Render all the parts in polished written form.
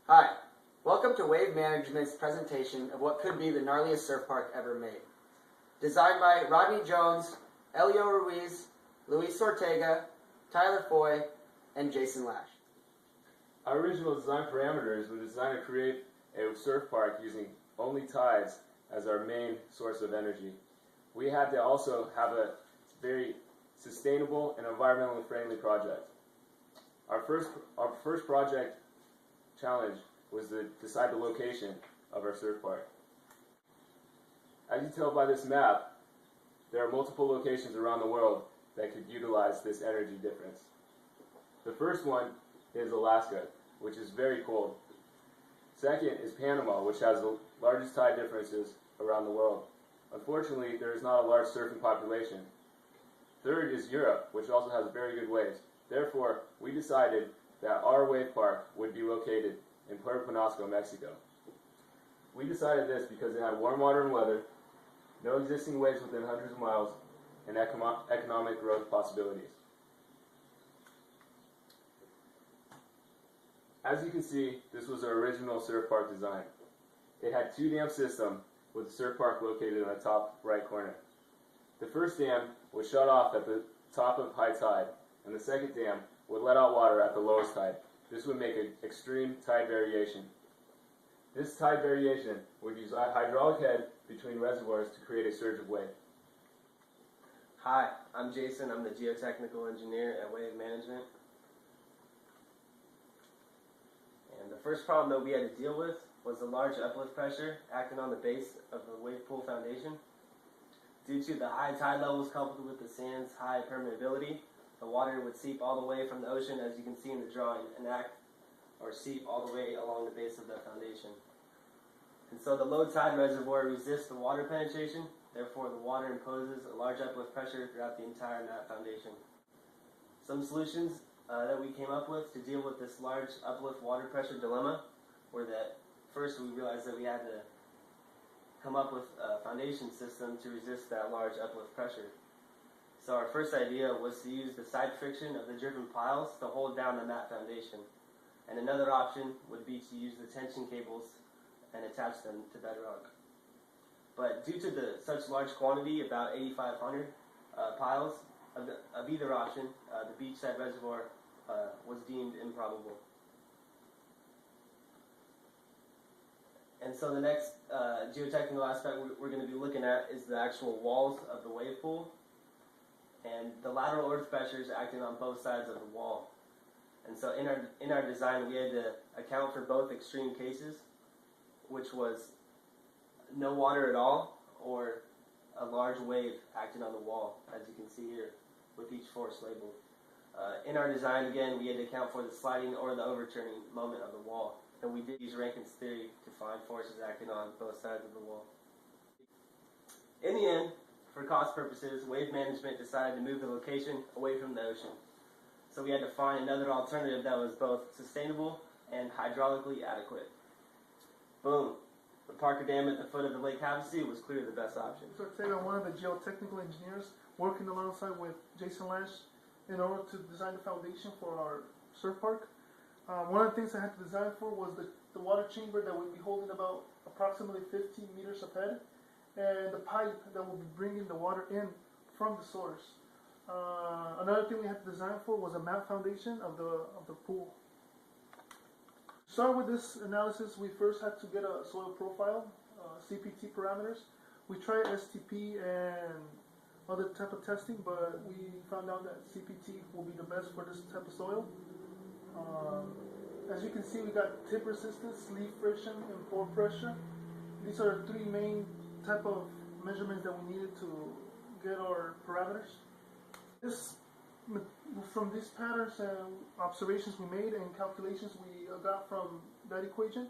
Hi, welcome to Wave Management's presentation of what could be the gnarliest surf park ever made. Designed by Rodney Jones, Elio Ruiz, Luis Ortega, Tyler Foy, and Jason Lash. Our original design parameters were designed to create a surf park using only tides as our main source of energy. We had to also have a very sustainable and environmentally friendly project. Our first project challenge was to decide the location of our surf park. As you tell by this map, there are multiple locations around the world that could utilize this energy difference. The first one is Alaska, which is very cold. Second is Panama, which has the largest tide differences around the world. Unfortunately, there is not a large surfing population. Third is Europe, which also has very good waves. Therefore, we decided that our wave park would be located in Puerto Penasco, Mexico. We decided this because it had warm water and weather, no existing waves within hundreds of miles, and economic growth possibilities. As you can see, this was our original surf park design. It had two dam systems with the surf park located in the top right corner. The first dam was shut off at the top of high tide, and the second dam would let out water at the lowest tide. This would make an extreme tide variation. This tide variation would use a hydraulic head between reservoirs to create a surge of wave. Hi, I'm Jason. I'm the geotechnical engineer at Wave Management. And the first problem that we had to deal with was the large uplift pressure acting on the base of the wave pool foundation. Due to the high tide levels coupled with the sand's high permeability, the water would seep all the way from the ocean, as you can see in the drawing, and seep all the way along the base of the foundation. And so the low tide reservoir resists the water penetration, therefore the water imposes a large uplift pressure throughout the entire mat foundation. Some solutions that we came up with to deal with this large uplift water pressure dilemma were that first we realized that we had to come up with a foundation system to resist that large uplift pressure. So our first idea was to use the side friction of the driven piles to hold down the mat foundation. And another option would be to use the tension cables and attach them to bedrock. But due to such large quantity, about 8,500 piles of either option, the beachside reservoir was deemed improbable. And so the next geotechnical aspect we're going to be looking at is the actual walls of the wave pool and the lateral earth pressures acting on both sides of the wall. And so in our design, we had to account for both extreme cases, which was no water at all or a large wave acting on the wall, as you can see here, with each force labeled. In our design, again, we had to account for the sliding or the overturning moment of the wall. And we did use Rankin's theory to find forces acting on both sides of the wall. In the end, for cost purposes, Wave Management decided to move the location away from the ocean. So we had to find another alternative that was both sustainable and hydraulically adequate. Boom. The Parker Dam at the foot of the Lake Havasu was clearly the best option. Ortega, one of the geotechnical engineers, working alongside with Jason Lash in order to design the foundation for our surf park. One of the things I had to design for was the water chamber that would be holding about approximately 15 meters of head, and the pipe that will be bringing the water in from the source. Another thing we had to design for was a mat foundation of the pool. To start with this analysis, we first had to get a soil profile, CPT parameters. We tried STP and other type of testing, but we found out that CPT will be the best for this type of soil. As you can see, we got tip resistance, sleeve friction, and pore pressure. These are the three main type of measurements that we needed to get our parameters. From these patterns and observations we made and calculations we got from that equation,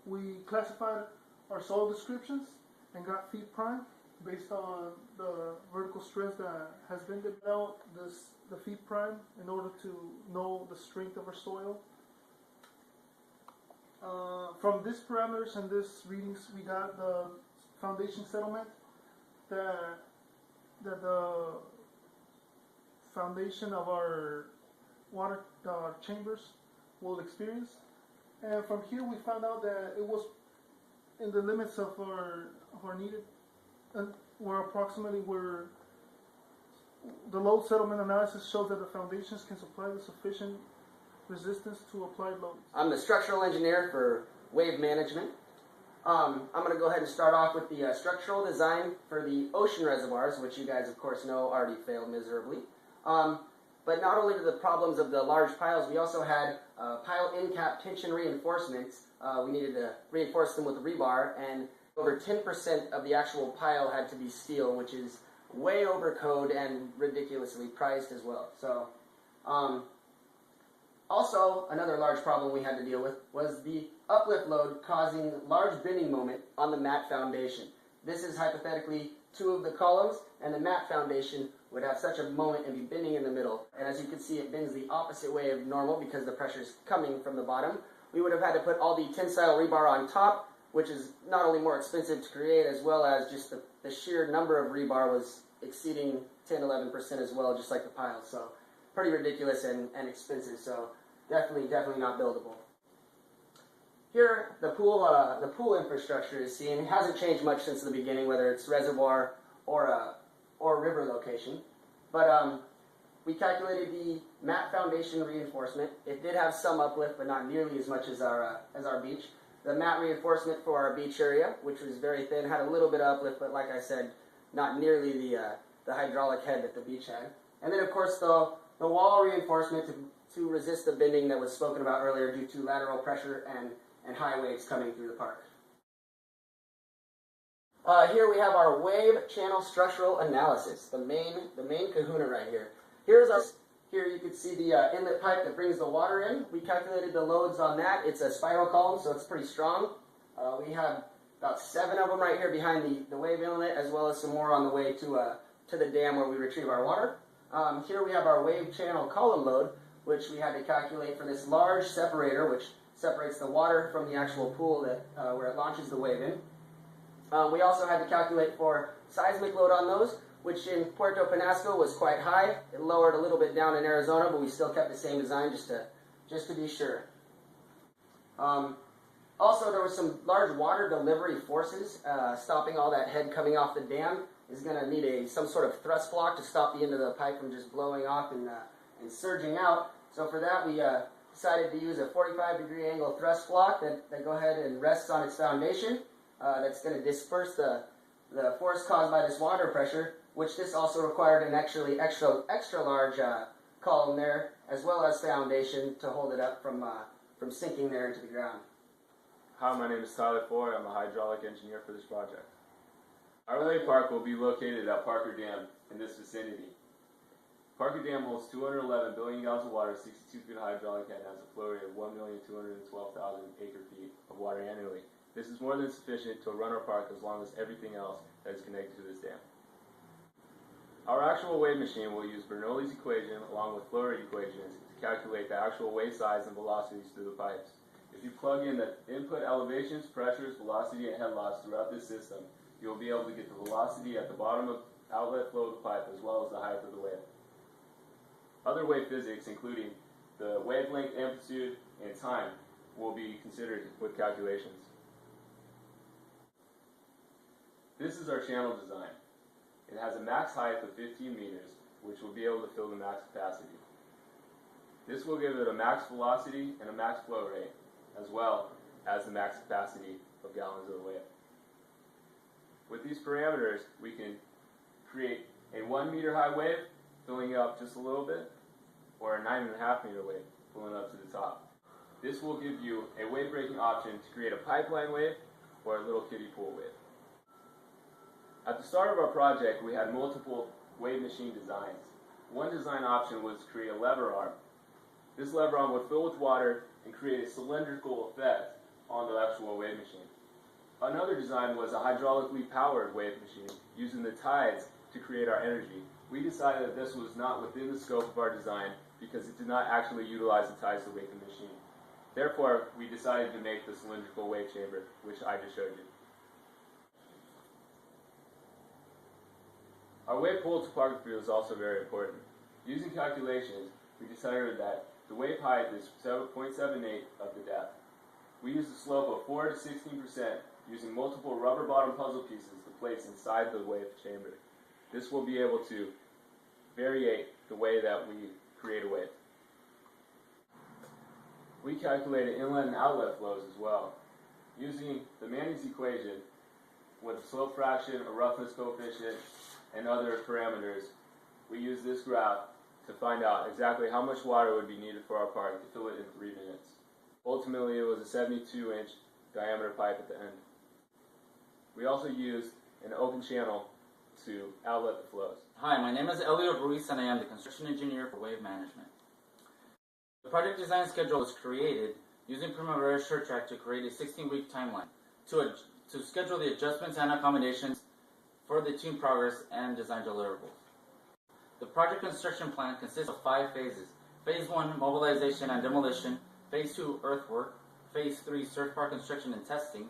we classified our soil descriptions and got feet prime based on the vertical stress that has been developed, the feet prime, in order to know the strength of our soil. From these parameters and these readings, we got the foundation settlement that the foundation of our water chambers will experience. And from here we found out that it was in the limits of our needed, and where approximately where the load settlement analysis shows that the foundations can supply the sufficient resistance to applied loads. I'm the structural engineer for wave management. I'm going to go ahead and start off with the structural design for the ocean reservoirs, which you guys, of course, know already failed miserably. But not only did the problems of the large piles, we also had pile in-cap tension reinforcements. We needed to reinforce them with rebar, and over 10% of the actual pile had to be steel, which is way over code and ridiculously priced as well. So, also, another large problem we had to deal with was the uplift load causing large bending moment on the mat foundation. This is hypothetically 2 of the columns, and the mat foundation would have such a moment and be bending in the middle. And as you can see, it bends the opposite way of normal because the pressure is coming from the bottom. We would have had to put all the tensile rebar on top, which is not only more expensive to create, as well as just the sheer number of rebar was exceeding 10-11% as well, just like the piles. So pretty ridiculous and expensive. So definitely not buildable. Here, the pool infrastructure is seen. It hasn't changed much since the beginning, whether it's reservoir or river location. But we calculated the mat foundation reinforcement. It did have some uplift, but not nearly as much as our beach. The mat reinforcement for our beach area, which was very thin, had a little bit of uplift, but like I said, not nearly the hydraulic head that the beach had. And then, of course, the wall reinforcement to resist the bending that was spoken about earlier due to lateral pressure and high waves coming through the park. Here we have our wave channel structural analysis, the main kahuna right here. Here you can see the inlet pipe that brings the water in. We calculated the loads on that. It's a spiral column, so it's pretty strong. We have about 7 of them right here behind the wave inlet, as well as some more on the way to the dam where we retrieve our water. Here we have our wave channel column load, which we had to calculate for this large separator, which separates the water from the actual pool that where it launches the wave in. We also had to calculate for seismic load on those, which in Puerto Penasco was quite high. It lowered a little bit down in Arizona, but we still kept the same design just to be sure. Also, there was some large water delivery forces stopping all that head coming off the dam. Is going to need some sort of thrust block to stop the end of the pipe from just blowing off and surging out. So for that, we decided to use a 45-degree angle thrust block that go ahead and rests on its foundation. That's going to disperse the force caused by this water pressure, which this also required an actually extra large column there, as well as foundation to hold it up from sinking there into the ground. Hi, my name is Tyler Foy. I'm a hydraulic engineer for this project. Our wave park will be located at Parker Dam in this vicinity. Parker Dam holds 211 billion gallons of water, 62 feet of hydraulic head, and has a flow rate of 1,212,000 acre-feet of water annually. This is more than sufficient to run our park as long as everything else that is connected to this dam. Our actual wave machine will use Bernoulli's equation along with flow rate equations to calculate the actual wave size and velocities through the pipes. If you plug in the input elevations, pressures, velocity, and head loss throughout this system, you will be able to get the velocity at the bottom of outlet flow of the pipe as well as the height of the wave. Other wave physics, including the wavelength, amplitude, and time, will be considered with calculations. This is our channel design. It has a max height of 15 meters, which will be able to fill the max capacity. This will give it a max velocity and a max flow rate, as well as the max capacity of gallons of the wave. With these parameters, we can create a 1 meter high wave, filling up just a little bit, or a 9.5 meter wave, filling up to the top. This will give you a wave breaking option to create a pipeline wave or a little kiddie pool wave. At the start of our project, we had multiple wave machine designs. One design option was to create a lever arm. This lever arm would fill with water and create a cylindrical effect on the actual wave machine. Another design was a hydraulically powered wave machine using the tides to create our energy. We decided that this was not within the scope of our design because it did not actually utilize the tides to wake the machine. Therefore, we decided to make the cylindrical wave chamber, which I just showed you. Our wave pool topography was also very important. Using calculations, we decided that the wave height is 0.78 of the depth. We use a slope of 4 to 16% using multiple rubber bottom puzzle pieces to place inside the wave chamber. This will be able to variate the way that we create a wave. We calculated inlet and outlet flows as well. Using the Manning's equation with a slope fraction, a roughness coefficient, and other parameters, we use this graph to find out exactly how much water would be needed for our park to fill it in 3 minutes. Ultimately, it was a 72-inch diameter pipe at the end. We also used an open channel to outlet the flows. Hi, my name is Elio Ruiz and I am the construction engineer for wave management. The project design schedule was created using Primavera SureTrack to create a 16-week timeline to schedule the adjustments and accommodations for the team progress and design deliverables. The project construction plan consists of 5 phases. Phase 1, mobilization and demolition. Phase 2, earthwork. Phase 3, surf park construction and testing.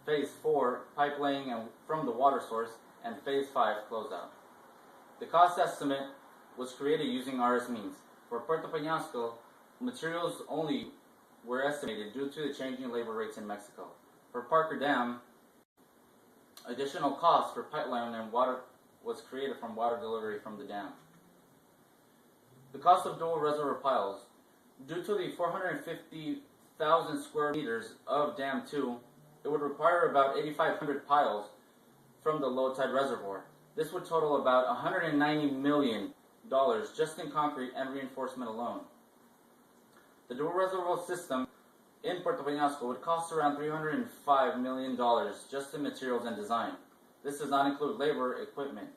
Phase 4, pipe laying and from the water source. And Phase 5, closeout. The cost estimate was created using RS means. For Puerto Peñasco, materials only were estimated due to the changing labor rates in Mexico. For Parker Dam, additional costs for pipeline and water was created from water delivery from the dam. The cost of dual reservoir piles. Due to the 450,000 square meters of Dam 2, it would require about 8,500 piles from the low tide reservoir. This would total about $190 million just in concrete and reinforcement alone. The dual reservoir system in Puerto Peñasco would cost around $305 million just in materials and design. This does not include labor, equipment.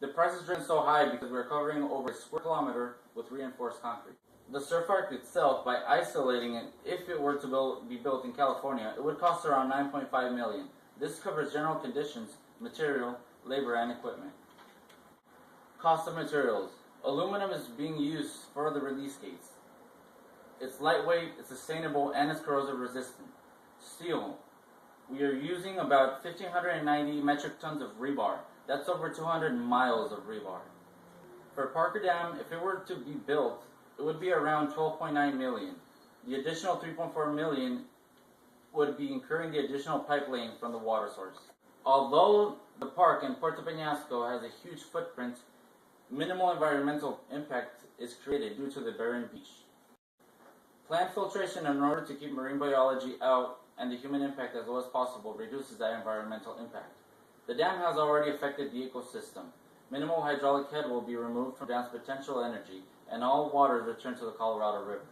The price is driven so high because we're covering over a square kilometer with reinforced concrete. The surf arc itself, by isolating it, if it were to be built in California, it would cost around $9.5 million. This covers general conditions, material, labor, and equipment. Cost of materials. Aluminum is being used for the release gates. It's lightweight, it's sustainable, and it's corrosion resistant. Steel. We are using about 1,590 metric tons of rebar. That's over 200 miles of rebar. For Parker Dam, if it were to be built, it would be around $12.9 million. The additional $3.4 million would be incurring the additional pipe laying from the water source. Although the park in Puerto Peñasco has a huge footprint, minimal environmental impact is created due to the barren beach. Plant filtration in order to keep marine biology out and the human impact as low as possible reduces that environmental impact. The dam has already affected the ecosystem. Minimal hydraulic head will be removed from the dam's potential energy and all waters return to the Colorado River.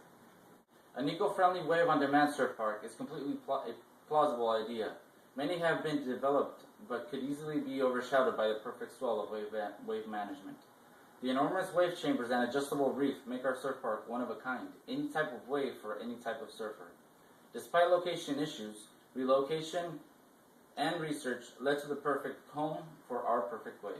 An eco-friendly wave-on-demand surf park is completely a plausible idea. Many have been developed but could easily be overshadowed by the perfect swell of wave management. The enormous wave chambers and adjustable reef make our surf park one of a kind, any type of wave for any type of surfer. Despite location issues, relocation and research led to the perfect home for our perfect wave.